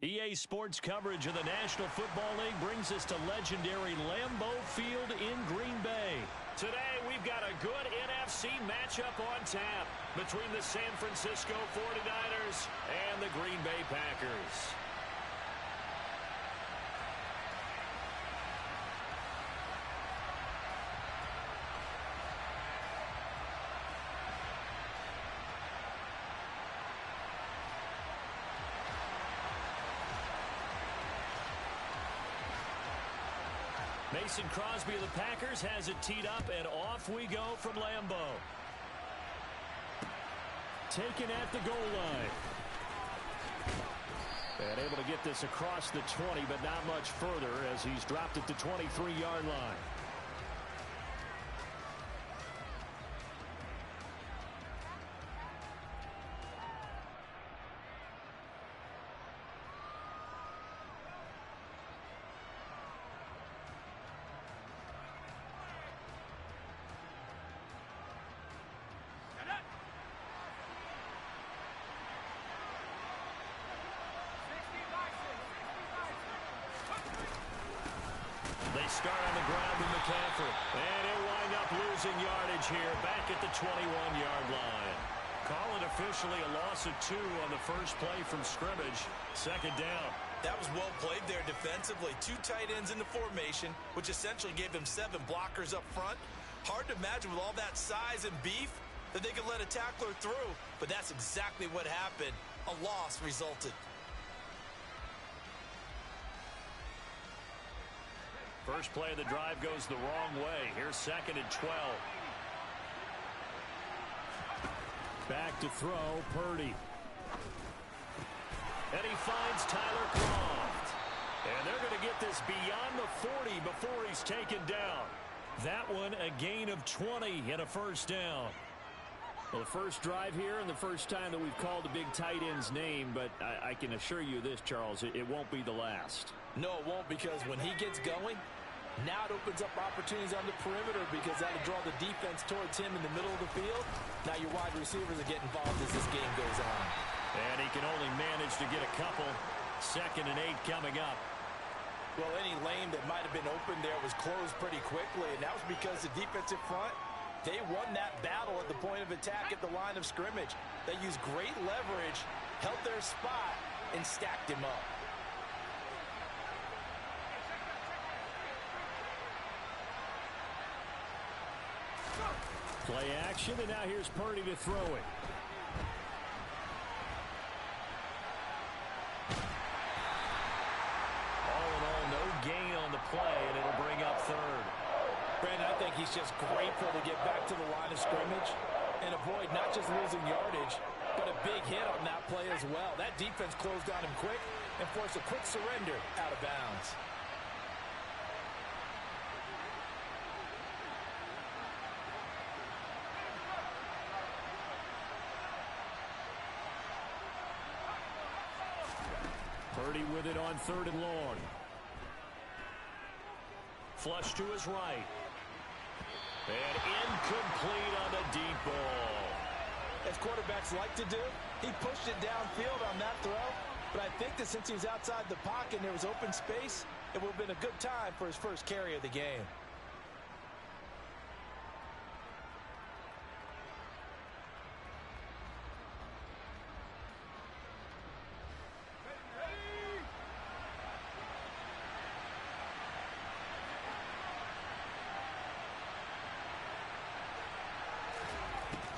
EA Sports coverage of the National Football League brings us to legendary Lambeau Field in Green Bay. Today, we've got a good NFC matchup on tap between the San Francisco 49ers and the Green Bay Packers. Mason Crosby of the Packers has it teed up, and off we go from Lambeau. Taken at the goal line. And able to get this across the 20, but not much further as he's dropped at the 23-yard line. They start on the ground with McCaffrey. And he'll wind up losing yardage here back at the 21-yard line. Call it officially a loss of 2 on the first play from scrimmage. Second down. That was well played there defensively. 2 tight ends in the formation, which essentially gave them 7 blockers up front. Hard to imagine with all that size and beef that they could let a tackler through. But that's exactly what happened. A loss resulted. First play of the drive goes the wrong way. Here's second and 12. Back to throw, Purdy. And he finds Tyler Croft. And they're going to get this beyond the 40 before he's taken down. That one a gain of 20 and a first down. Well, the first drive here and the first time that we've called a big tight end's name, but I can assure you this, Charles, it won't be the last. No, it won't, because when he gets going, now it opens up opportunities on the perimeter because that'll draw the defense towards him in the middle of the field. Now your wide receivers will get involved as this game goes on. And he can only manage to get a couple. Second and 8 coming up. Well, any lane that might have been open there was closed pretty quickly, and that was because the defensive front, they won that battle at the point of attack at the line of scrimmage. They used great leverage, held their spot, and stacked him up. Play action, and now here's Purdy to throw it. All in all, no gain on the play, and it'll bring up third. Brandon, I think he's just grateful to get back to the line of scrimmage and avoid not just losing yardage, but a big hit on that play as well. That defense closed on him quick and forced a quick surrender out of bounds. Purdy with it on third and long. Flush to his right. And incomplete on the deep ball. As quarterbacks like to do, he pushed it downfield on that throw. But I think that since he was outside the pocket and there was open space, it would have been a good time for his first carry of the game.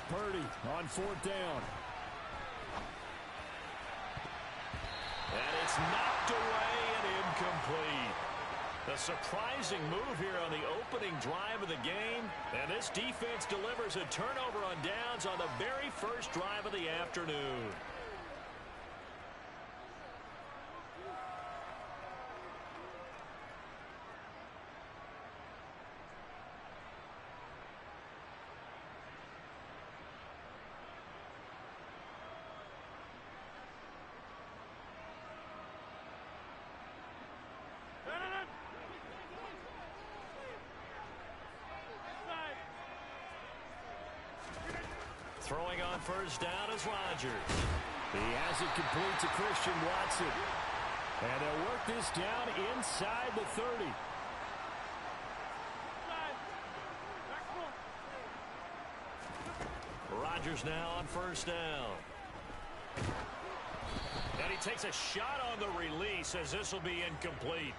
Purdy on fourth down. And it's knocked away and incomplete. A surprising move here on the opening drive of the game. And this defense delivers a turnover on downs on the very first drive of the afternoon. Throwing on first down is Rodgers. He has it complete to Christian Watson. And they'll work this down inside the 30. Rodgers now on first down. And he takes a shot on the release as this will be incomplete.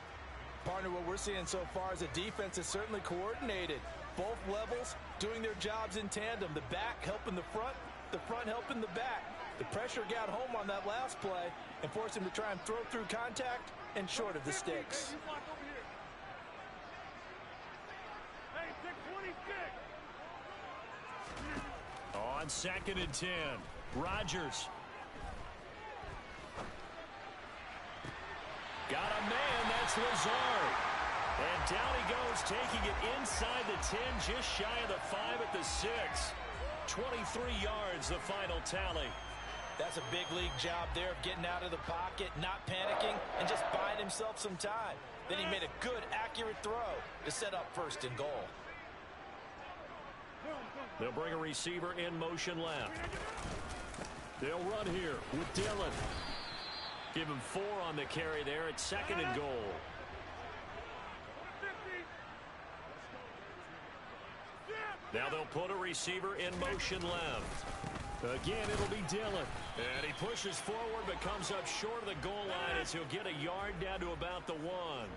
Partner, what we're seeing so far is a defense is certainly coordinated. Both levels doing their jobs in tandem. The back helping the front helping the back. The pressure got home on that last play and forced him to try and throw through contact and short of the sticks. On 2nd and 10, Rodgers. Got a man, that's Lazard. And down he goes, taking it inside the 10, just shy of the 5 at the 6. 23 yards, the final tally. That's a big league job there of getting out of the pocket, not panicking, and just buying himself some time. Then he made a good, accurate throw to set up 1st and goal. They'll bring a receiver in motion left. They'll run here with Dillon. Give him 4 on the carry there at 2nd and goal. Now they'll put a receiver in motion left. Again, it'll be Dillon. And he pushes forward but comes up short of the goal line as he'll get a yard down to about the 1.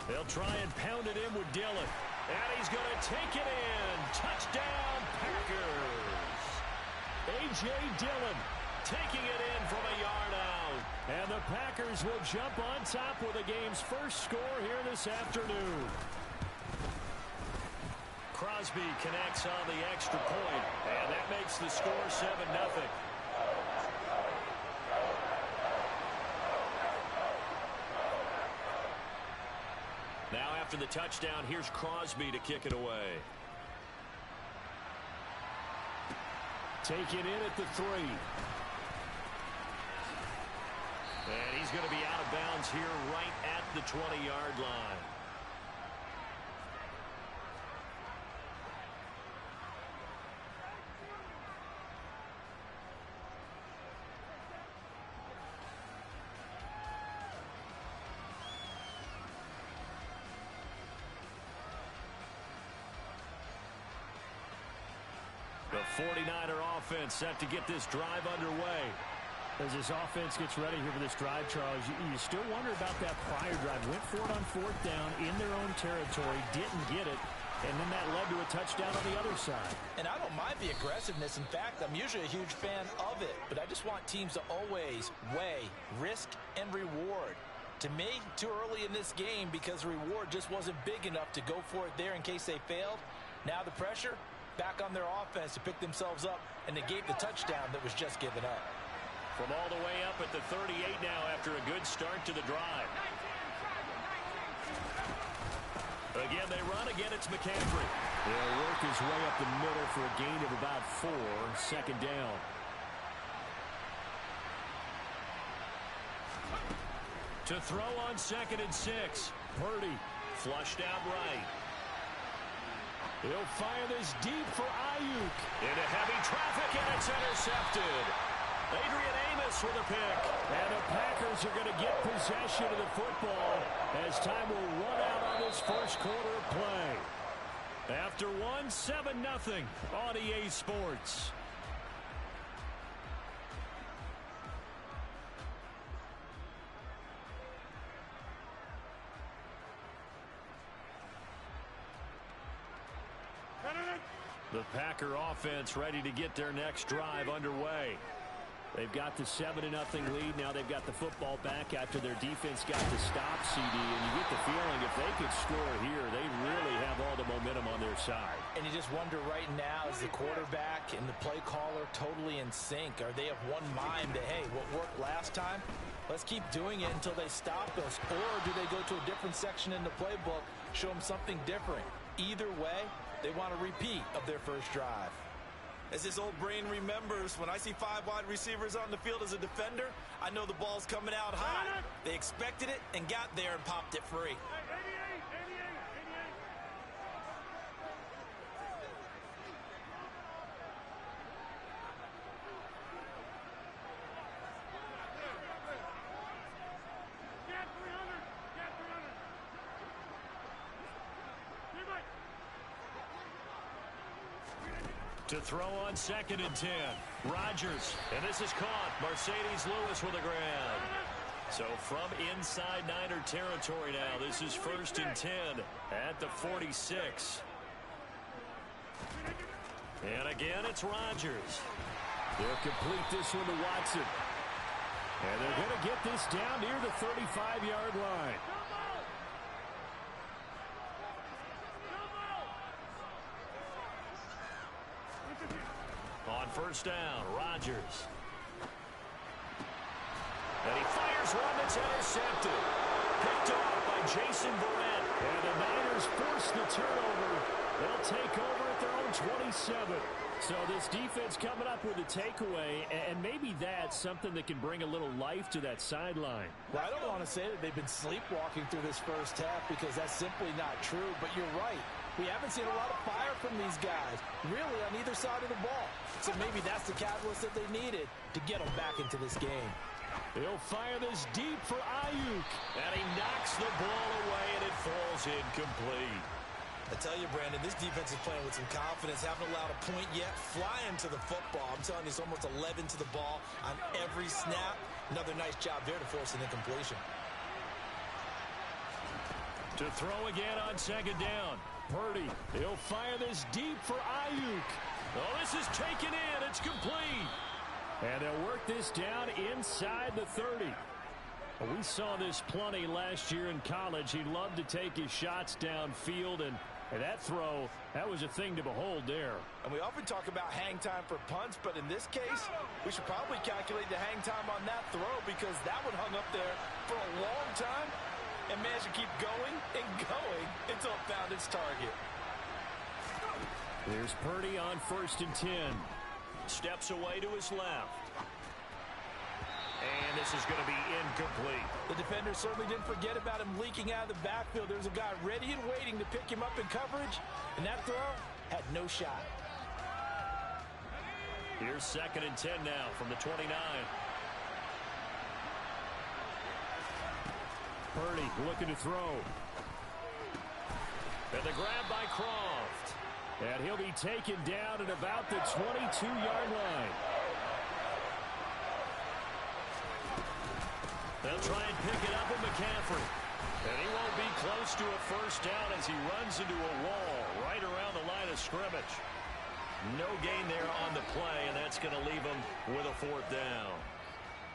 They'll try and pound it in with Dillon. And he's going to take it in. Touchdown, Packers. A.J. Dillon taking it in from a yard out. And the Packers will jump on top with the game's first score here this afternoon. Crosby connects on the extra point, and that makes the score 7-0. Now after the touchdown, here's Crosby to kick it away. Take it in at the 3. And he's going to be out of bounds here right at the 20-yard line. The 49er offense set to get this drive underway. As this offense gets ready here for this drive, Charles, you still wonder about that prior drive. Went for it on 4th down in their own territory, didn't get it, and then that led to a touchdown on the other side. And I don't mind the aggressiveness. In fact, I'm usually a huge fan of it, but I just want teams to always weigh risk and reward. To me, too early in this game because the reward just wasn't big enough to go for it there in case they failed. Now the pressure back on their offense to pick themselves up and negate the touchdown that was just given up. From all the way up at the 38 now after a good start to the drive. Again, they run. Again, it's McCaffrey. He'll work his way up the middle for a gain of about 4. 2nd down. To throw on 2nd and 6. Purdy flushed out right. He'll fire this deep for Ayuk. Into heavy traffic, and it's intercepted. Adrian Amos with a pick. And the Packers are going to get possession of the football as time will run out on this first quarter of play. After 7-0 on EA Sports. The Packer offense ready to get their next drive underway. They've got the 7-0 lead. Now they've got the football back after their defense got the stop, CD. And you get the feeling if they could score here, they really have all the momentum on their side. And you just wonder right now, is the quarterback and the play caller totally in sync? Are they of one mind that, hey, what worked last time, let's keep doing it until they stop us? Or do they go to a different section in the playbook, show them something different? Either way, they want a repeat of their first drive. As this old brain remembers, when I see 5 wide receivers on the field as a defender, I know the ball's coming out hot. They expected it and got there and popped it free. To throw on 2nd and 10. Rodgers. And this is caught. Mercedes Lewis with a grab. So from inside Niner territory now, this is 1st and 10 at the 46. And again, it's Rodgers. They'll complete this one to Watson. And they're going to get this down near the 35-yard line. On 1st down, Rodgers. And he fires one that's intercepted. Picked off by Jason Verrett. And the Niners force the turnover. They'll take over at their own 27. So this defense coming up with a takeaway, and maybe that's something that can bring a little life to that sideline. Well, I don't want to say that they've been sleepwalking through this first half because that's simply not true, but you're right. We haven't seen a lot of fire from these guys, really, on either side of the ball. So maybe that's the catalyst that they needed to get them back into this game. He'll fire this deep for Ayuk. And he knocks the ball away, and it falls incomplete. I tell you, Brandon, this defense is playing with some confidence. Haven't allowed a point yet. Flying to the football. I'm telling you, it's almost 11 to the ball on every snap. Another nice job there to force an incompletion. To throw again on 2nd down. Purdy. He'll fire this deep for Ayuk. Oh, this is taken in. It's complete. And they'll work this down inside the 30. We saw this plenty last year in college. He loved to take his shots downfield, and that throw, that was a thing to behold there. And we often talk about hang time for punts, but in this case, we should probably calculate the hang time on that throw because that one hung up there for a long time and managed to keep going and going until it found its target. There's Purdy on 1st and 10. Steps away to his left. And this is going to be incomplete. The defender certainly didn't forget about him leaking out of the backfield. There's a guy ready and waiting to pick him up in coverage, and that throw had no shot. Here's 2nd and 10 now from the 29. Purdy looking to throw. And the grab by Croft. And he'll be taken down at about the 22-yard line. They'll try and pick it up with McCaffrey. And he won't be close to a 1st down as he runs into a wall right around the line of scrimmage. No gain there on the play, and that's going to leave him with a 4th down.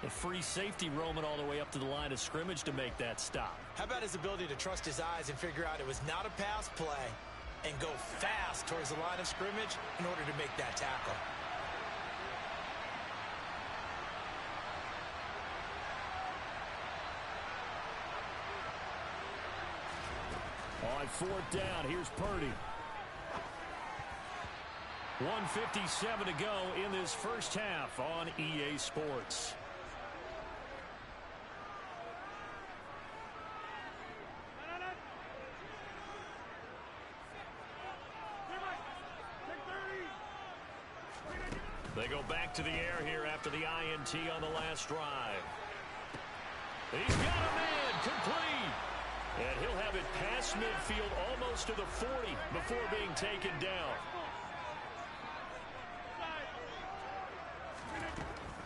A free safety roaming all the way up to the line of scrimmage to make that stop. How about his ability to trust his eyes and figure out it was not a pass play and go fast towards the line of scrimmage in order to make that tackle? On 4th down, here's Purdy. 1:57 to go in this first half on EA Sports. They go back to the air here after the INT on the last drive. He's got a man complete. And he'll have it past midfield almost to the 40 before being taken down.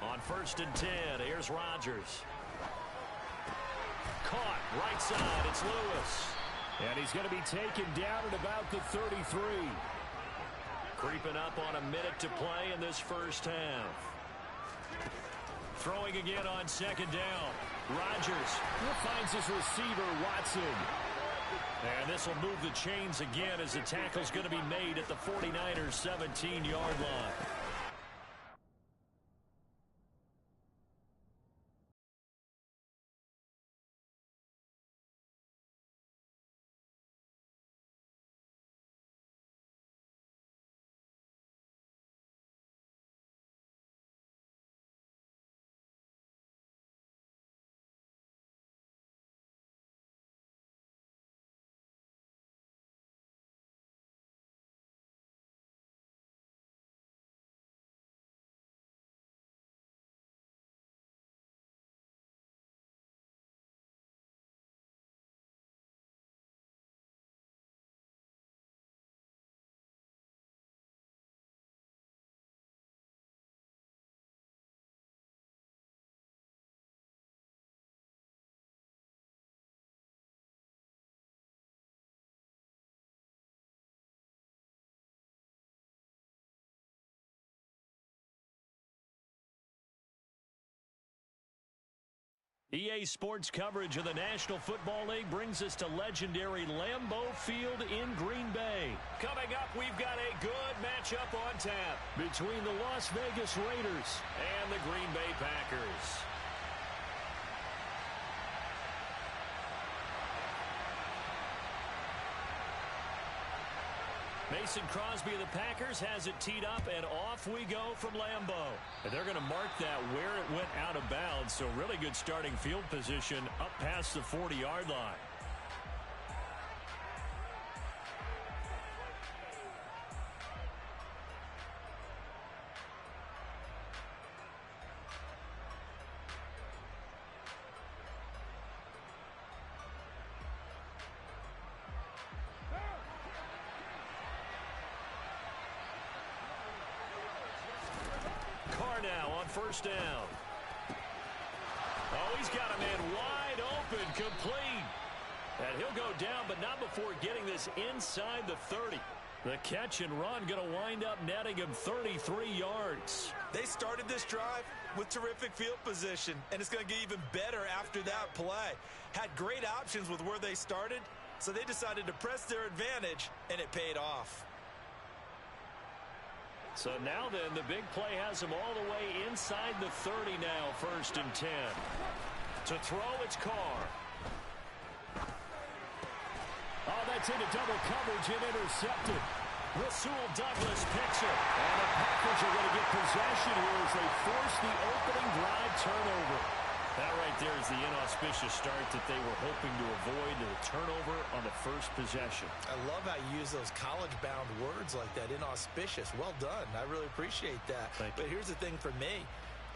On 1st and 10, here's Rodgers. Caught right side, it's Lewis. And he's going to be taken down at about the 33. Creeping up on a minute to play in this first half. Throwing again on 2nd down. Rodgers finds his receiver, Watson. And this will move the chains again as the tackle's going to be made at the 49ers 17-yard line. EA Sports coverage of the National Football League brings us to legendary Lambeau Field in Green Bay. Coming up, we've got a good matchup on tap between the Las Vegas Raiders and the Green Bay Packers. Mason Crosby of the Packers has it teed up, and off we go from Lambeau. And they're going to mark that where it went out of bounds, so really good starting field position up past the 40-yard line. Now on first down. Oh, he's got a man wide open, complete. And he'll go down, but not before getting this inside the 30. The catch and run going to wind up netting him 33 yards. They started this drive with terrific field position, and it's going to get even better after that play. Had great options with where they started, so they decided to press their advantage, and it paid off. So now then, the big play has him all the way inside the 30 now, 1st and 10. To throw, it's Carr. Oh, that's into double coverage and intercepted. Rasul Douglas picks it. And the Packers are going to get possession here as they force the opening drive turnover. That right there is the inauspicious start that they were hoping to avoid, the turnover on the first possession. I love how you use those college-bound words like that, inauspicious. Well done. I really appreciate that. But here's the thing for me.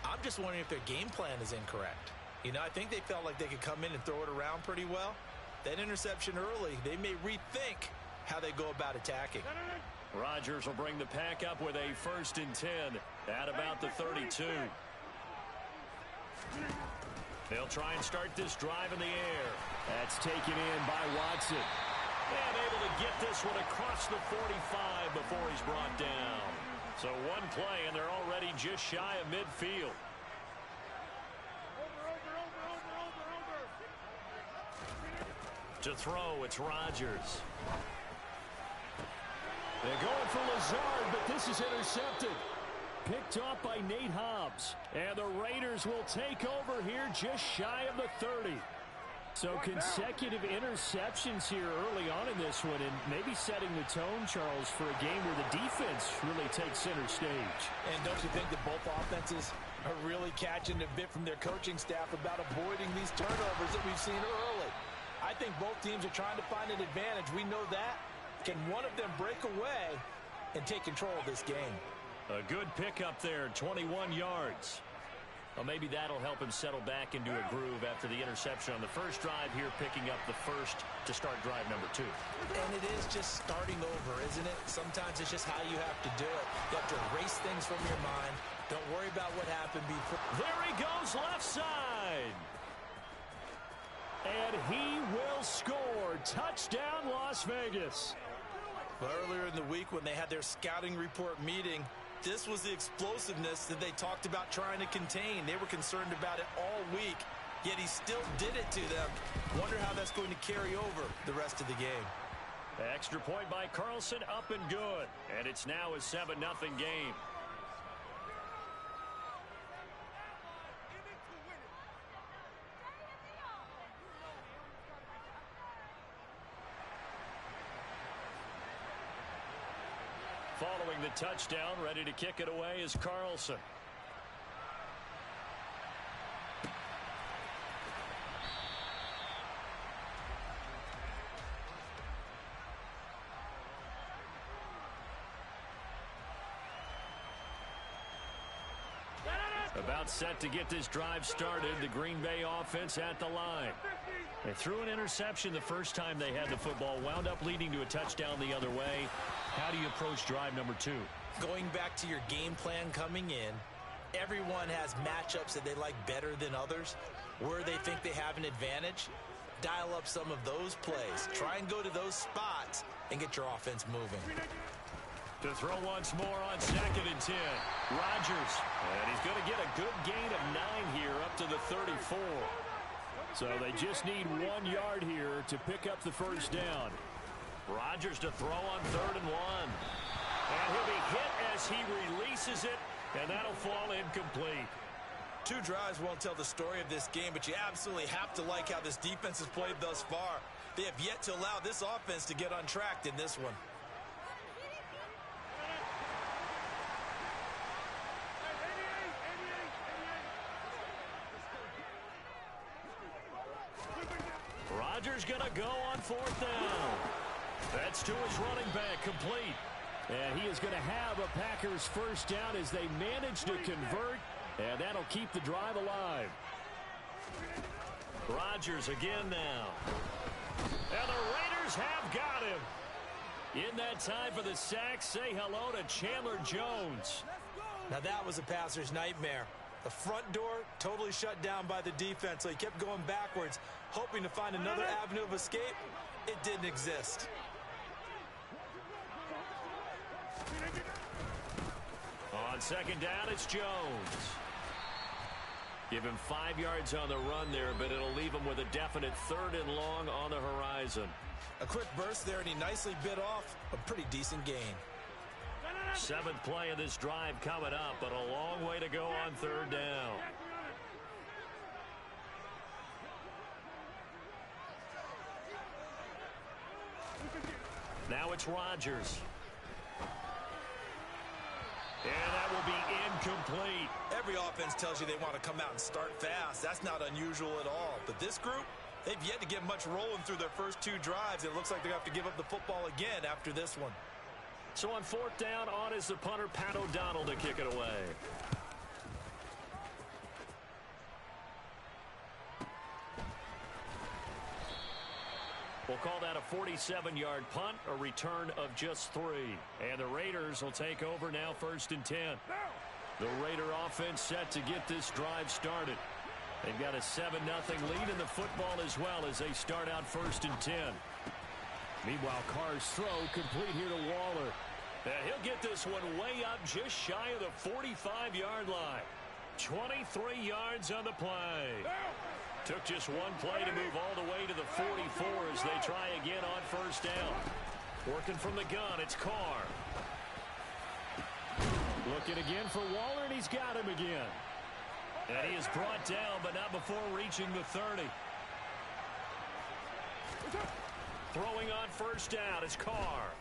I'm just wondering if their game plan is incorrect. You know, I think they felt like they could come in and throw it around pretty well. That interception early, they may rethink how they go about attacking. Rodgers will bring the pack up with a 1st and 10 at about the 32. They'll try and start this drive in the air. That's taken in by Watson. And able to get this one across the 45 before he's brought down. So one play, and they're already just shy of midfield. To throw, it's Rodgers. They're going for Lazard, but this is intercepted. Picked off by Nate Hobbs. And the Raiders will take over here just shy of the 30. So consecutive interceptions here early on in this one, and maybe setting the tone, Charles, for a game where the defense really takes center stage. And don't you think that both offenses are really catching a bit from their coaching staff about avoiding these turnovers that we've seen early? I think both teams are trying to find an advantage. We know that. Can one of them break away and take control of this game? A good pickup there, 21 yards. Well, maybe that'll help him settle back into a groove after the interception on the first drive here, picking up the first to start drive number 2. And it is just starting over, isn't it? Sometimes it's just how you have to do it. You have to erase things from your mind. Don't worry about what happened before. There he goes, left side. And he will score. Touchdown, Las Vegas. But earlier in the week when they had their scouting report meeting, this was the explosiveness that they talked about trying to contain. They were concerned about it all week, yet he still did it to them. Wonder how that's going to carry over the rest of the game. Extra point by Carlson, up and good. And it's now a 7-0 game. Following the touchdown, ready to kick it away is Carlson. About set to get this drive started. The Green Bay offense at the line. They threw an interception the first time they had the football, wound up leading to a touchdown the other way. How do you approach drive number 2? Going back to your game plan coming in, everyone has matchups that they like better than others. Where they think they have an advantage, dial up some of those plays. Try and go to those spots and get your offense moving. To throw once more on 2nd and 10. Rodgers. And he's going to get a good gain of 9 here up to the 34. So they just need 1 yard here to pick up the first down. Rodgers to throw on 3rd and 1. And he'll be hit as he releases it, and that'll fall incomplete. 2 drives won't tell the story of this game, but you absolutely have to like how this defense has played thus far. They have yet to allow this offense to get untracked in this one. Rodgers going to go on 4th down. That's to his running back, complete. And he is going to have a Packers first down as they manage to convert, and that'll keep the drive alive. Rodgers again now. And the Raiders have got him. In that time for the sack, say hello to Chandler Jones. Now that was a passer's nightmare. The front door totally shut down by the defense, so he kept going backwards, hoping to find another avenue of escape. It didn't exist. On 2nd down, it's Jones. Give him 5 yards on the run there, but it'll leave him with a definite 3rd and long on the horizon. A quick burst there, and he nicely bit off a pretty decent gain. 7th play of this drive coming up, but a long way to go on 3rd down. Now it's Rodgers. And that will be incomplete. Every offense tells you they want to come out and start fast. That's not unusual at all. But this group, they've yet to get much rolling through their first 2 drives. It looks like they have to give up the football again after this one. So on 4th down, on is the punter, Pat O'Donnell, to kick it away. We'll call that a 47-yard punt, a return of just 3. And the Raiders will take over now, 1st and 10. The Raider offense set to get this drive started. They've got a 7-0 lead in the football as well as they start out 1st and 10. Meanwhile, Carr's throw complete here to Waller. And he'll get this one way up just shy of the 45-yard line. 23 yards on the play. Took just 1 play to move all the way to the 44 as they try again on 1st down. Working from the gun, it's Carr. Looking again for Waller, and he's got him again. And he is brought down, but not before reaching the 30. Throwing on 1st down, it's Carr.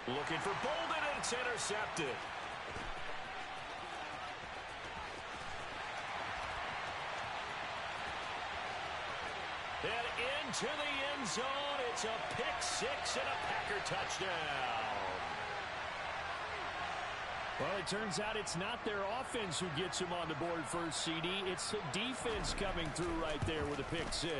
Looking for Bolden, and it's intercepted. And into the end zone, it's a pick-6 and a Packer touchdown. Well, it turns out it's not their offense who gets them on the board first, CD. It's the defense coming through right there with a pick-6.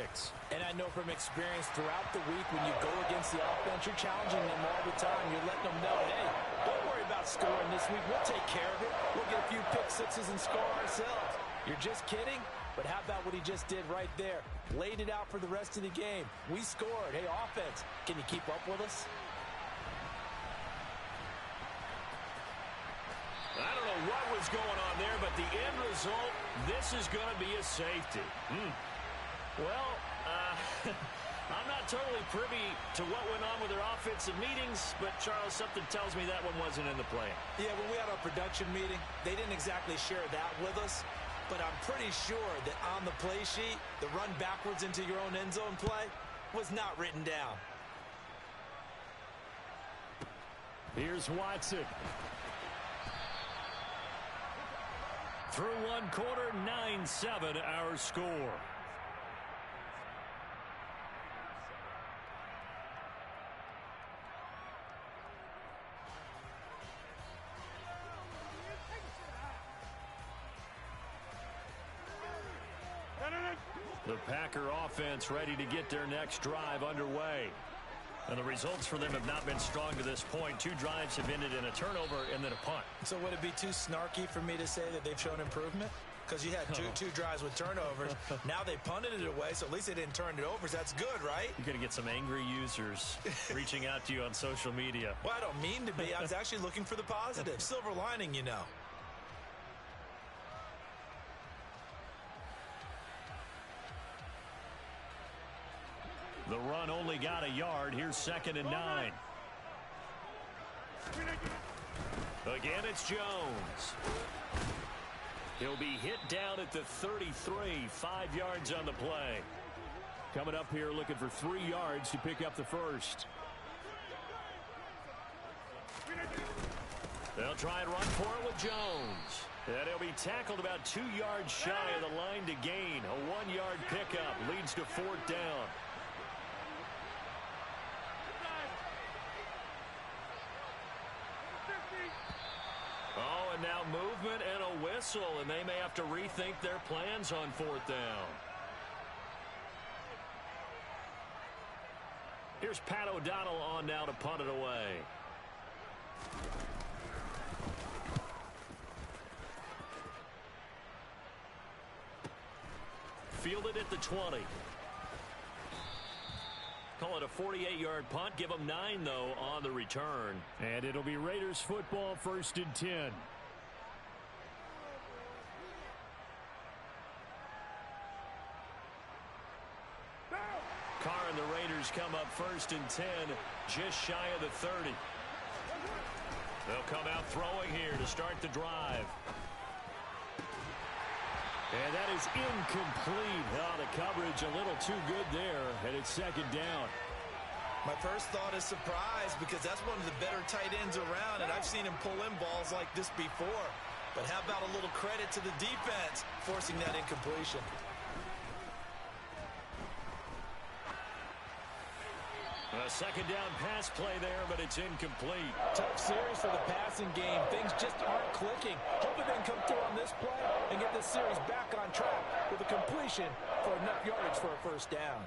And I know from experience throughout the week when you go against the offense, you're challenging them all the time. You're letting them know, hey, don't worry about scoring this week. We'll take care of it. We'll get a few pick-6s and score ourselves. You're just kidding? But how about what he just did right there? Laid it out for the rest of the game. We scored. Hey, offense, can you keep up with us? I don't know what was going on there, but the end result, this is going to be a safety. Well, I'm not totally privy to what went on with their offensive meetings, but, Charles, something tells me that one wasn't in the plan. Yeah, when we had our production meeting, they didn't exactly share that with us, but I'm pretty sure that on the play sheet, the run backwards into your own end zone play was not written down. Here's Watson. Through 1 quarter, 9-7 our score. The Packer offense ready to get their next drive underway. And the results for them have not been strong to this point. 2 drives have ended in a turnover and then a punt. So would it be too snarky for me to say that they've shown improvement? Because you had two drives with turnovers. Now they punted it away, so at least they didn't turn it over. So that's good, right? You're going to get some angry users reaching out to you on social media. Well, I don't mean to be. I was actually looking for the positive. Silver lining, you know. run only got a yard. Here's 2nd and 9. Again, it's Jones. He'll be hit down at the 33, 5 yards on the play. Coming up here looking for 3 yards to pick up the first. They'll try and run for it with Jones. And he'll be tackled about 2 yards shy of the line to gain. A 1-yard pickup leads to 4th down. Oh, and now movement and a whistle, and they may have to rethink their plans on 4th down. Here's Pat O'Donnell on now to punt it away. Fielded at the 20. Call it a 48-yard punt. Give them 9, though, on the return. And it'll be Raiders football, 1st and 10. Carr and the Raiders come up 1st and 10, just shy of the 30. They'll come out throwing here to start the drive. And that is incomplete. Oh, the coverage a little too good there, and it's 2nd down. My first thought is surprise, because that's one of the better tight ends around, and I've seen him pull in balls like this before. But how about a little credit to the defense forcing that incompletion? A 2nd down pass play there, but it's incomplete. Tough series for the passing game. Things just aren't clicking. Hoping they can come through on this play and get this series back on track with a completion for enough yardage for a 1st down.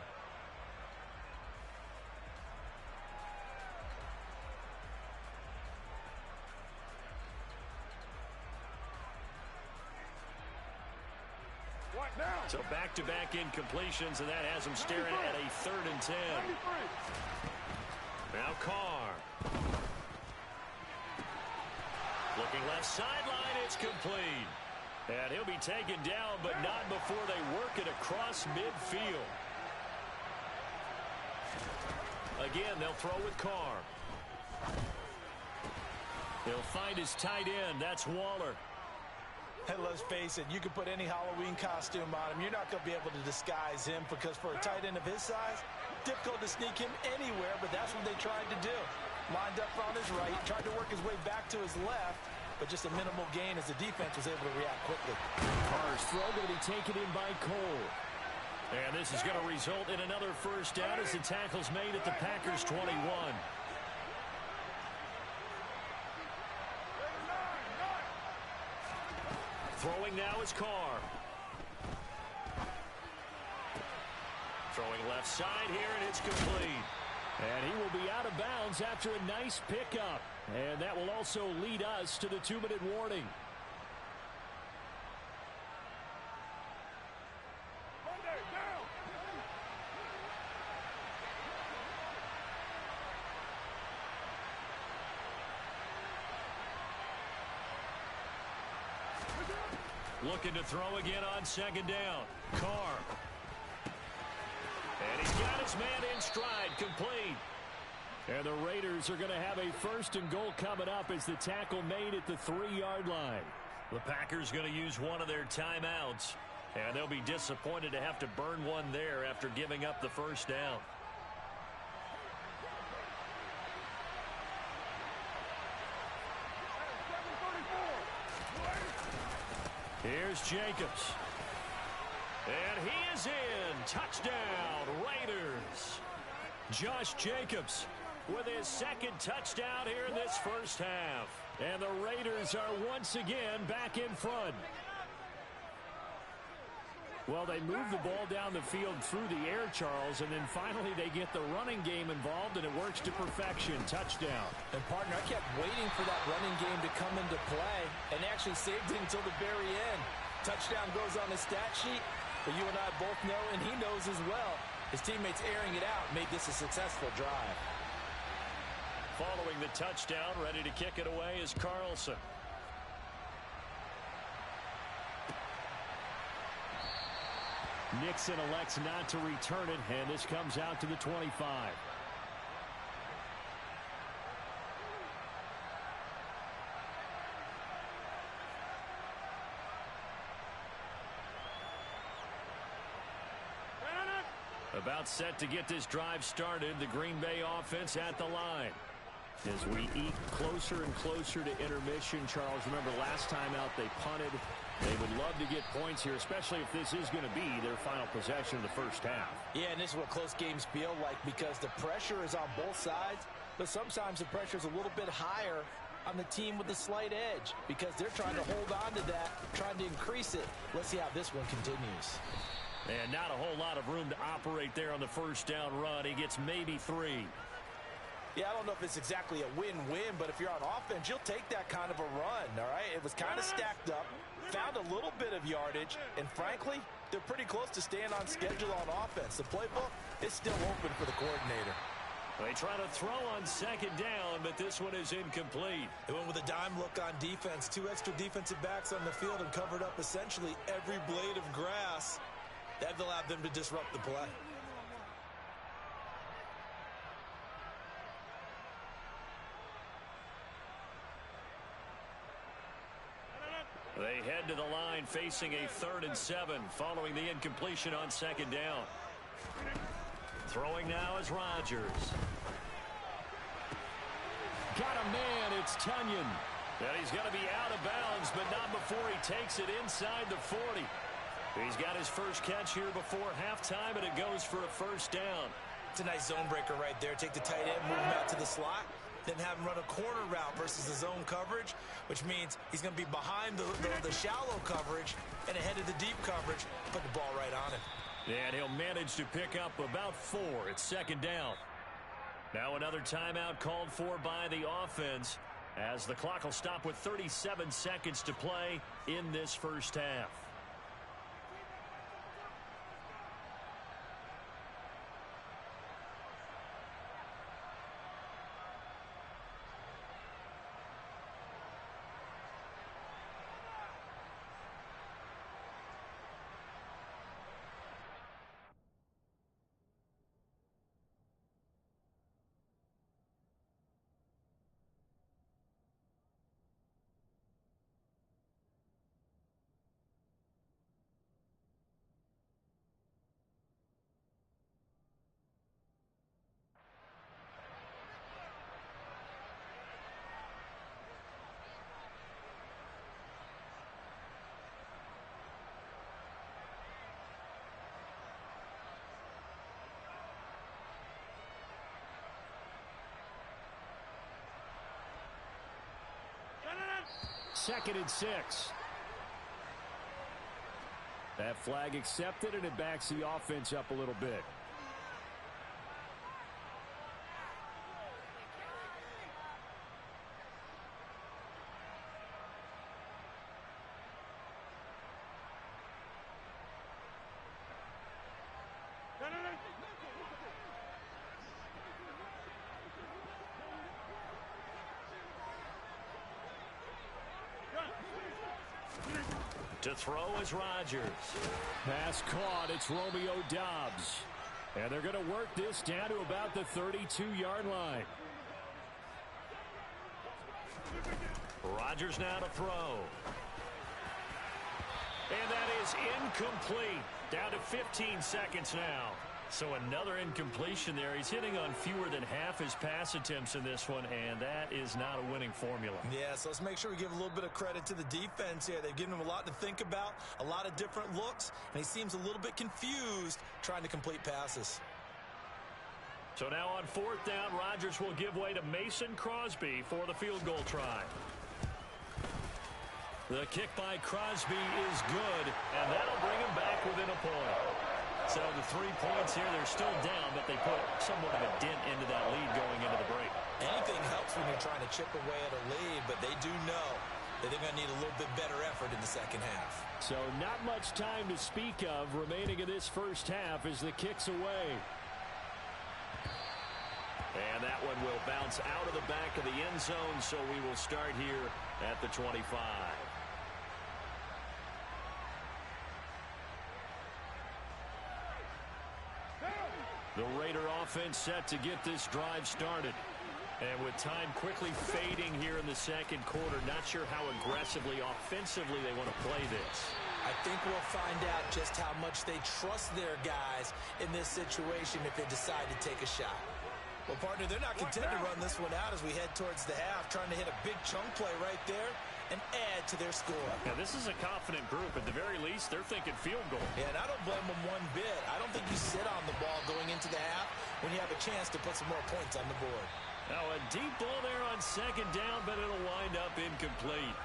So back-to-back incompletions, and that has him staring at a 3rd and 10. Now Carr. Looking left sideline, it's complete. And he'll be taken down, but not before they work it across midfield. Again, they'll throw with Carr. He'll find his tight end. That's Waller. Hey, let's face it, you can put any Halloween costume on him. You're not going to be able to disguise him, because for a tight end of his size, difficult to sneak him anywhere, but that's what they tried to do. Lined up on his right, tried to work his way back to his left, but just a minimal gain as the defense was able to react quickly. Carr's throw going to be taken in by Cole. And this is going to result in another 1st down as the tackle's made at the Packers' 21. Throwing now is Carr. Throwing left side here, and it's complete. And he will be out of bounds after a nice pickup. And that will also lead us to the 2-minute warning. Looking to throw again on 2nd down. Carr. And he's got his man in stride, complete. And the Raiders are going to have a 1st and goal coming up as the tackle made at the 3-yard line. The Packers going to use one of their timeouts. And they'll be disappointed to have to burn one there after giving up the 1st down. Here's Jacobs. And he is in. Touchdown, Raiders. Josh Jacobs with his 2nd touchdown here in this 1st half. And the Raiders are once again back in front. Well, they move the ball down the field through the air, Charles, and then finally they get the running game involved, and it works to perfection. Touchdown. And, partner, I kept waiting for that running game to come into play and actually saved it until the very end. Touchdown goes on the stat sheet, but you and I both know, and he knows as well, his teammates airing it out made this a successful drive. Following the touchdown, ready to kick it away is Carlson. Nixon elects not to return it, and this comes out to the 25. About set to get this drive started, the Green Bay offense at the line. As we eke closer and closer to intermission, Charles, remember last time out they punted. They would love to get points here, especially if this is going to be their final possession of the first half. Yeah, and this is what close games feel like because the pressure is on both sides, but sometimes the pressure is a little bit higher on the team with the slight edge because they're trying to hold on to that, trying to increase it. Let's see how this one continues. And not a whole lot of room to operate there on the first down run. He gets maybe 3. Yeah, I don't know if it's exactly a win-win, but if you're on offense, you'll take that kind of a run, all right? It was kind of stacked up, found a little bit of yardage, and frankly, they're pretty close to staying on schedule on offense. The playbook is still open for the coordinator. They try to throw on second down, but this one is incomplete. They went with a dime look on defense. 2 extra defensive backs on the field and covered up essentially every blade of grass. That allowed them to disrupt the play. They head to the line facing a 3rd and 7 following the incompletion on second down. Throwing now is Rodgers. Got a man, it's Tunyon. And he's going to be out of bounds, but not before he takes it inside the 40. He's got his first catch here before halftime, and it goes for a first down. It's a nice zone breaker right there. Take the tight end, move him out to the slot, then have him run a corner route versus the zone coverage, which means he's going to be behind the shallow coverage and ahead of the deep coverage. Put the ball right on him. And he'll manage to pick up about 4 at second down. Now another timeout called for by the offense as the clock will stop with 37 seconds to play in this first half. Second and 6. That flag accepted, and it backs the offense up a little bit. To throw is Rodgers. Pass caught. It's Romeo Doubs. And they're going to work this down to about the 32-yard line. Rodgers now to throw. And that is incomplete. Down to 15 seconds now. So another incompletion there. He's hitting on fewer than half his pass attempts in this one, and that is not a winning formula. Yeah, so let's make sure we give a little bit of credit to the defense here. They've given him a lot to think about, a lot of different looks, and he seems a little bit confused trying to complete passes. So now on 4th down, Rodgers will give way to Mason Crosby for the field goal try. The kick by Crosby is good, and that'll bring him back within a point. So the 3 points here, they're still down, but they put somewhat of a dent into that lead going into the break. Anything helps when you're trying to chip away at a lead, but they do know that they're going to need a little bit better effort in the second half. So not much time to speak of remaining in this first half as the kick's away. And that one will bounce out of the back of the end zone, so we will start here at the 25. offense set to get this drive started. And with time quickly fading here in the second quarter, not sure how aggressively, offensively they want to play this. I think we'll find out just how much they trust their guys in this situation if they decide to take a shot. Well, partner, they're not content to run this one out as we head towards the half, trying to hit a big chunk play right there and add to their score. Yeah, this is a confident group. At the very least, they're thinking field goal. Yeah, and I don't blame them one bit. I don't think you sit on the ball going into the half when you have a chance to put some more points on the board. Now a deep ball there on second down, but it'll wind up incomplete.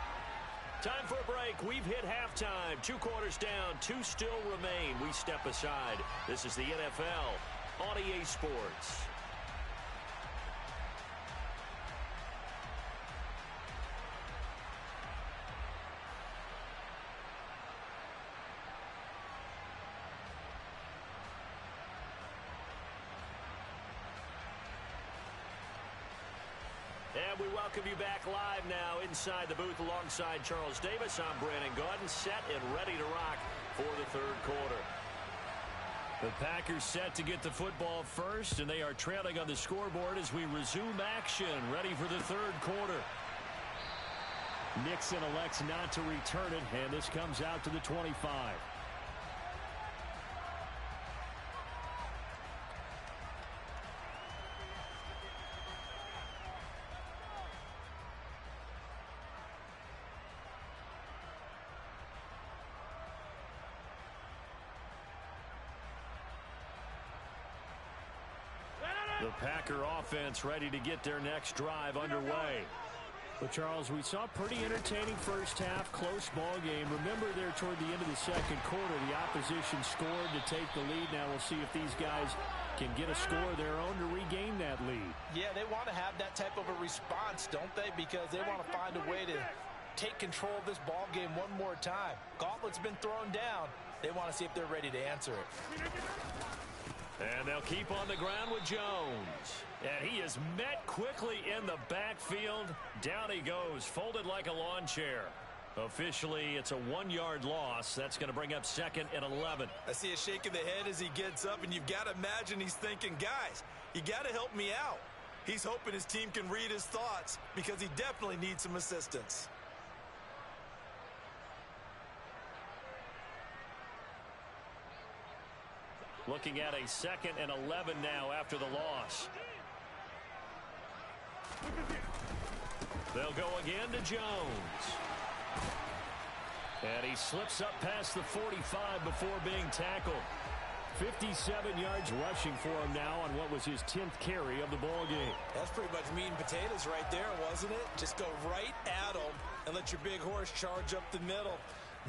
Time for a break. We've hit halftime. 2 quarters down, 2 still remain. We step aside. This is the NFL on EA Sports. And we welcome you back live now inside the booth alongside Charles Davis. I'm Brandon Gaudin, set and ready to rock for the third quarter. The Packers set to get the football first, and they are trailing on the scoreboard as we resume action, ready for the third quarter. Nixon elects not to return it, and this comes out to the 25. The Packer offense ready to get their next drive underway. Well, Charles, we saw a pretty entertaining first half, close ball game. Remember there toward the end of the second quarter, the opposition scored to take the lead. Now we'll see if these guys can get a score of their own to regain that lead. Yeah, they want to have that type of a response, don't they? Because they want to find a way to take control of this ball game one more time. Gauntlet's been thrown down. They want to see if they're ready to answer it. And they'll keep on the ground with Jones. And he is met quickly in the backfield. Down he goes, folded like a lawn chair. Officially, it's a 1-yard loss. That's going to bring up 2nd and 11. I see a shake of the head as he gets up, and you've got to imagine he's thinking, guys, you got to help me out. He's hoping his team can read his thoughts because he definitely needs some assistance. Looking at a 2nd and 11 now after the loss. They'll go again to Jones. And he slips up past the 45 before being tackled. 57 yards rushing for him now on what was his 10th carry of the ball game. That's pretty much meat and potatoes right there, wasn't it? Just go right at him and let your big horse charge up the middle.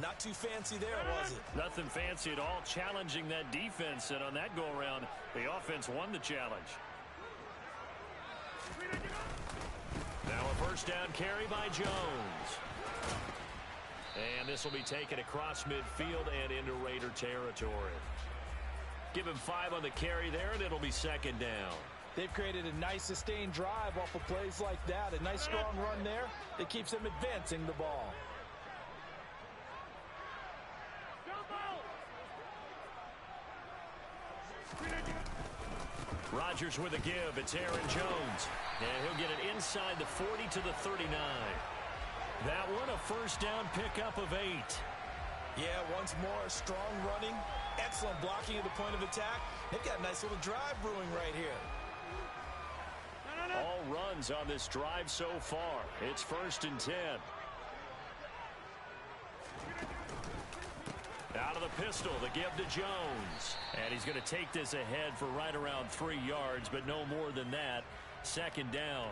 Not too fancy there, was it? Nothing fancy at all, challenging that defense. And on that go-around, the offense won the challenge. Now a first down carry by Jones. And this will be taken across midfield and into Raider territory. Give him 5 on the carry there, and it'll be 2nd down. They've created a nice sustained drive off of plays like that. A nice strong run there that keeps them advancing the ball. Rodgers with a give. It's Aaron Jones. And he'll get it inside the 40 to the 39. That one a first down pickup of 8. Yeah, once more, strong running, excellent blocking at the point of attack. They've got a nice little drive brewing right here. All runs on this drive so far. It's 1st and 10. Out of the pistol, the give to Jones. And he's going to take this ahead for right around 3 yards, but no more than that. 2nd down.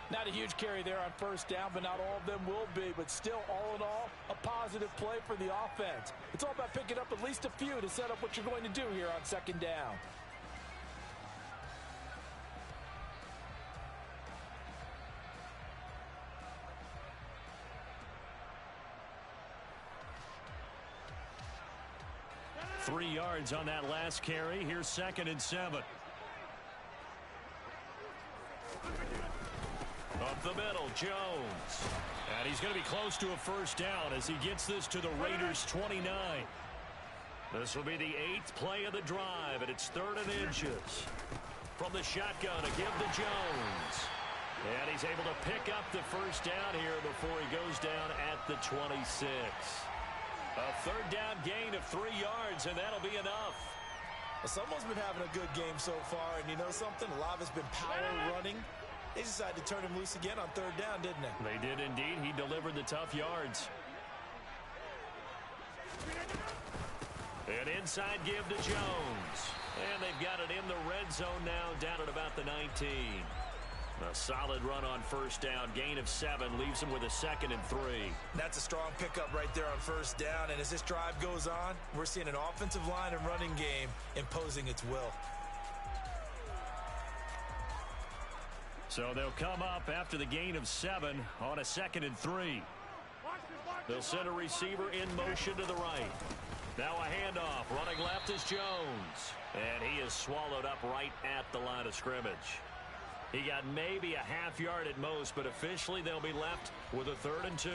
Not a huge carry there on first down, but not all of them will be. But still, all in all, a positive play for the offense. It's all about picking up at least a few to set up what you're going to do here on 2nd down. Three yards on that last carry. Here's 2nd and 7. Up the middle, Jones. And he's going to be close to a first down as he gets this to the Raiders' 29. This will be the 8th play of the drive, and it's 3rd and inches. From the shotgun, a give to Jones. And he's able to pick up the first down here before he goes down at the 26. A 3rd down gain of 3 yards, and that'll be enough. Well, someone's been having a good game so far, and you know something? A lot of it's been power running. They decided to turn him loose again on 3rd down, didn't they? They did indeed. He delivered the tough yards. An inside give to Jones. And they've got it in the red zone now, down at about the 19. A solid run on 1st down. Gain of 7 leaves them with a 2nd and 3. That's a strong pickup right there on 1st down. And as this drive goes on, we're seeing an offensive line and running game imposing its will. So they'll come up after the gain of 7 on a 2nd and 3. They'll send a receiver in motion to the right. Now a handoff. Running left is Jones. And he is swallowed up right at the line of scrimmage. He got maybe a half yard at most, but officially they'll be left with a 3rd and 2.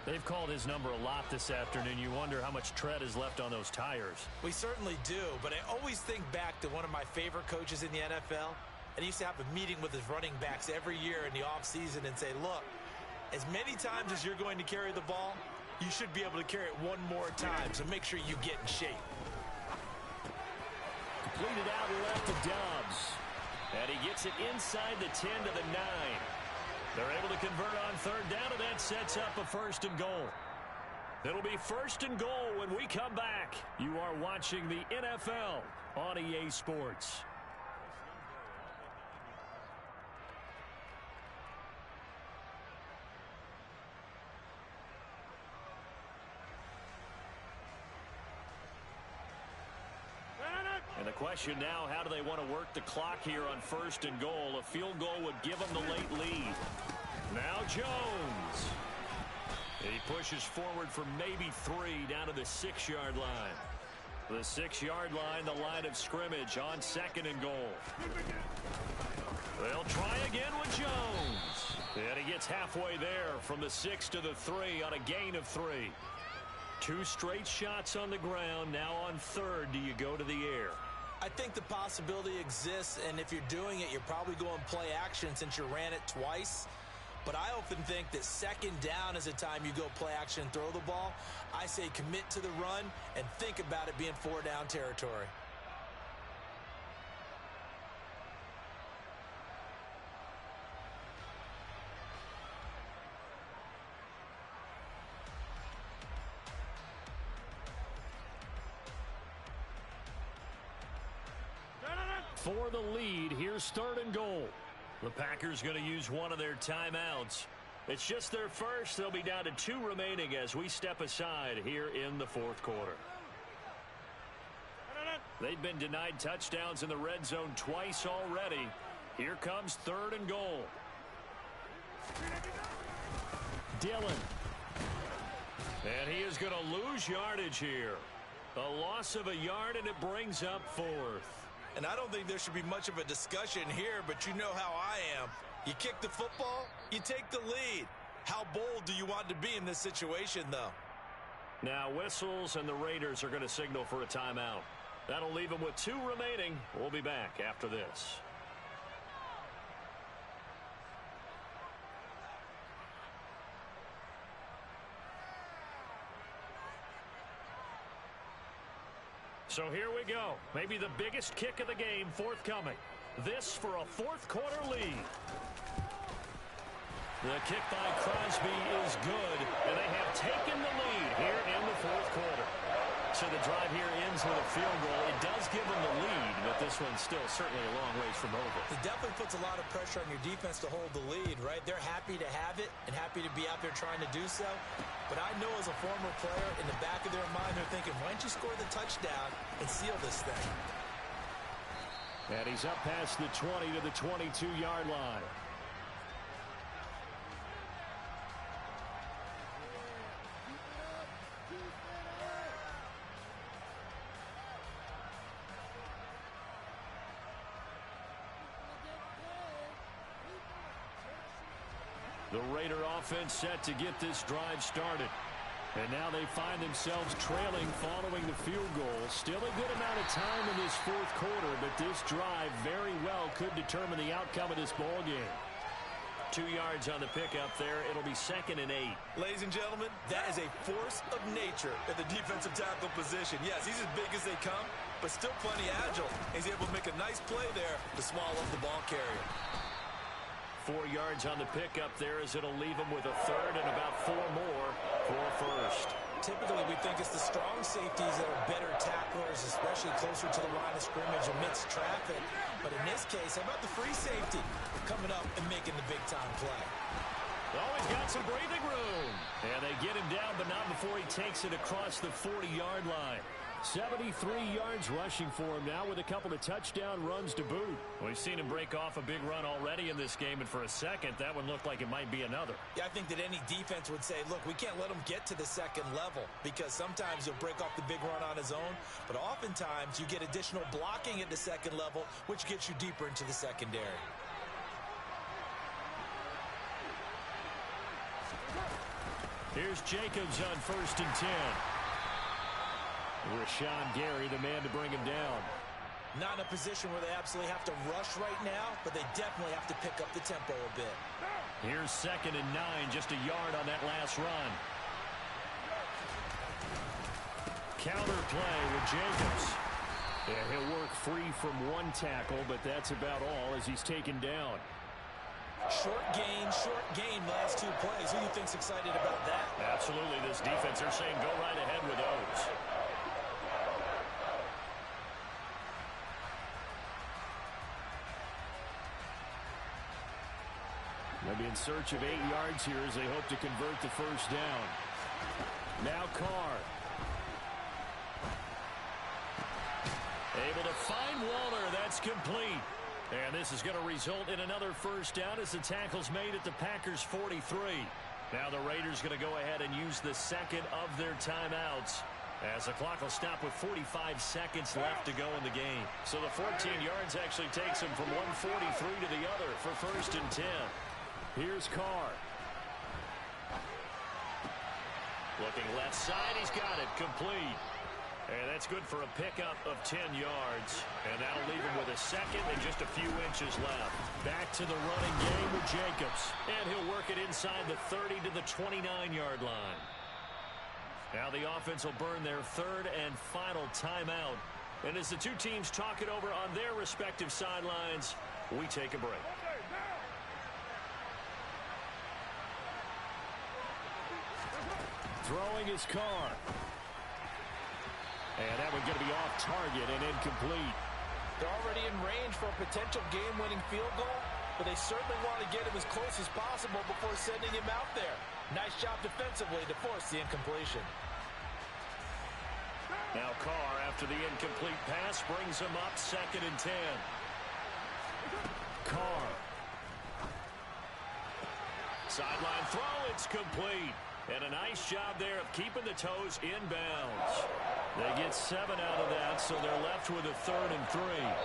They've called his number a lot this afternoon. You wonder how much tread is left on those tires. We certainly do, but I always think back to one of my favorite coaches in the NFL. And he used to have a meeting with his running backs every year in the offseason and say, look, as many times as you're going to carry the ball, you should be able to carry it one more time, so make sure you get in shape. Completed out left to Dobbs. And he gets it inside the 10 to the 9. They're able to convert on 3rd down, and that sets up a 1st and goal. It'll be 1st and goal when we come back. You are watching the NFL on EA Sports. And the question now, how do they want to work the clock here on 1st and goal? A field goal would give them the late lead. Now Jones. He pushes forward for maybe 3 down to the 6-yard line. The 6-yard line, the line of scrimmage on 2nd and goal. They'll try again with Jones. And he gets halfway there from the 6 to the 3 on a gain of 3. 2 straight shots on the ground. Now on 3rd, do you go to the air? I think the possibility exists, and if you're doing it, you're probably going play action since you ran it twice. But I often think that 2nd down is a time you go play action and throw the ball. I say commit to the run and think about it being 4-down territory. For the lead, here's 3rd and goal. The Packers going to use one of their timeouts. It's just their first. They'll be down to 2 remaining as we step aside here in the 4th quarter. They've been denied touchdowns in the red zone twice already. Here comes 3rd and goal. Dillon. And he is going to lose yardage here. A loss of a yard, and it brings up 4th. And I don't think there should be much of a discussion here, but you know how I am. You kick the football, you take the lead. How bold do you want to be in this situation, though? Now whistles, and the Raiders are going to signal for a timeout. That'll leave them with 2 remaining. We'll be back after this. So here we go. Maybe the biggest kick of the game forthcoming. This for a 4th quarter lead. The kick by Crosby is good, and they have taken the lead here in the 4th quarter. So the drive here ends with a field goal. It does give them the lead, but this one's still certainly a long ways from over. It definitely puts a lot of pressure on your defense to hold the lead, right? They're happy to have it and happy to be out there trying to do so. But I know as a former player, in the back of their mind, they're thinking, why don't you score the touchdown and seal this thing? And he's up past the 20 to the 22-yard line. The Raider offense set to get this drive started. And now they find themselves trailing following the field goal. Still a good amount of time in this fourth quarter, but this drive very well could determine the outcome of this ball game. 2 yards on the pickup there. It'll be 2nd and 8. Ladies and gentlemen, that is a force of nature at the defensive tackle position. Yes, he's as big as they come, but still plenty agile. He's able to make a nice play there to swallow up the ball carrier. 4 yards on the pickup there as it'll leave him with a 3rd and about 4 more for a first. Typically, we think it's the strong safeties that are better tacklers, especially closer to the line of scrimmage amidst traffic. But in this case, how about the free safety coming up and making the big-time play? Oh, he's got some breathing room. And they get him down, but not before he takes it across the 40-yard line. 73 yards rushing for him now with a couple of touchdown runs to boot. We've seen him break off a big run already in this game, and for a second, that one looked like it might be another. Yeah, I think that any defense would say, look, we can't let him get to the second level because sometimes he'll break off the big run on his own, but oftentimes you get additional blocking at the second level, which gets you deeper into the secondary. Here's Jacobs on 1st and 10. Rashawn Gary, the man to bring him down. Not in a position where they absolutely have to rush right now, but they definitely have to pick up the tempo a bit. Here's 2nd and 9, just a yard on that last run. Counter play with Jacobs. Yeah, he'll work free from one tackle, but that's about all as he's taken down. Short gain the last 2 plays. Who do you think's excited about that? Absolutely. This defense, they're saying go right ahead with those. They'll be in search of 8 yards here as they hope to convert the first down. Now Carr. Able to find Waller. That's complete. And this is going to result in another first down as the tackle's made at the Packers' 43. Now the Raiders going to go ahead and use the second of their timeouts as the clock will stop with 45 seconds left to go in the game. So the 14 yards actually takes them from 143 to the other for 1st and 10. Here's Carr. Looking left side, he's got it, complete. And that's good for a pickup of 10 yards. And that'll leave him with a 2nd and just a few inches left. Back to the running game with Jacobs. And he'll work it inside the 30 to the 29-yard line. Now the offense will burn their 3rd and final timeout. And as the two teams talk it over on their respective sidelines, we take a break. Throwing his Carr. And that one's going to be off target and incomplete. They're already in range for a potential game-winning field goal, but they certainly want to get him as close as possible before sending him out there. Nice job defensively to force the incompletion. Now Carr, after the incomplete pass, brings him up 2nd and 10. Carr. Sideline throw, it's complete. And a nice job there of keeping the toes inbounds. They get 7 out of that, so they're left with a 3rd and 3.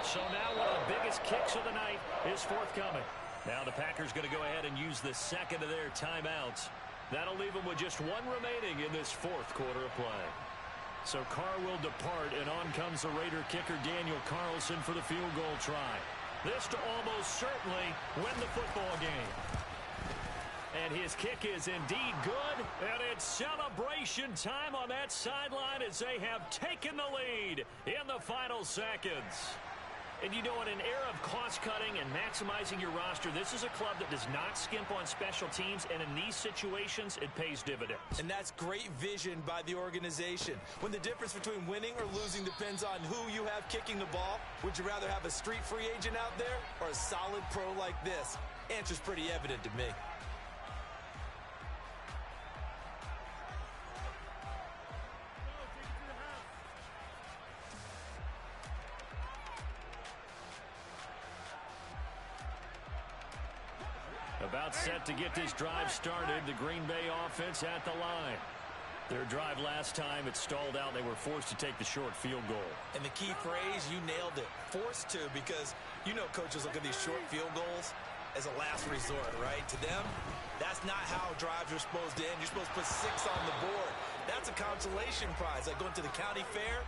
So now one of the biggest kicks of the night is forthcoming. Now the Packers going to go ahead and use the 2nd of their timeouts. That'll leave them with just 1 remaining in this 4th quarter of play. So Carr will depart, and on comes the Raider kicker Daniel Carlson for the field goal try. This to almost certainly win the football game. And his kick is indeed good. And it's celebration time on that sideline as they have taken the lead in the final seconds. And you know, in an era of cost-cutting and maximizing your roster, this is a club that does not skimp on special teams, and in these situations, it pays dividends. And that's great vision by the organization. When the difference between winning or losing depends on who you have kicking the ball, would you rather have a street free agent out there or a solid pro like this? Answer's pretty evident to me. About set to get this drive started, the Green Bay offense at the line. Their drive last time, it stalled out. They were forced to take the short field goal. And the key phrase, you nailed it. Forced to, because you know coaches look at these short field goals as a last resort, right? To them, that's not how drives are supposed to end. You're supposed to put 6 on the board. That's a consolation prize. Like going to the county fair,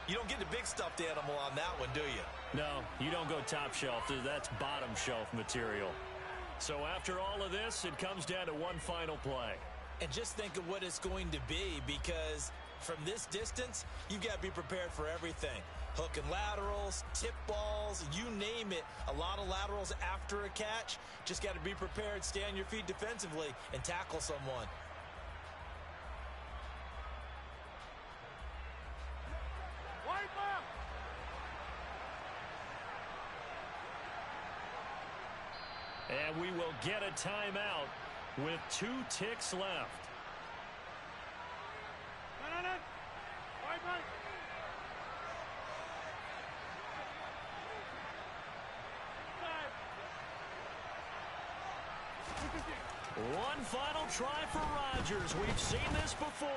you don't get the big stuffed animal on that one, do you? No, you don't go top shelf. That's bottom shelf material. So after all of this, it comes down to one final play. And just think of what it's going to be, because from this distance, you've got to be prepared for everything. Hook and laterals, tip balls, you name it. A lot of laterals after a catch. Just got to be prepared, stay on your feet defensively, and tackle someone. And we will get a timeout with 2 ticks left. One final try for Rodgers. We've seen this before.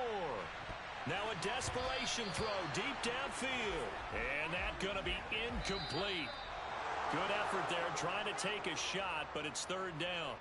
Now a desperation throw deep downfield. And that's going to be incomplete. Good effort there trying to take a shot, but it's 3rd down.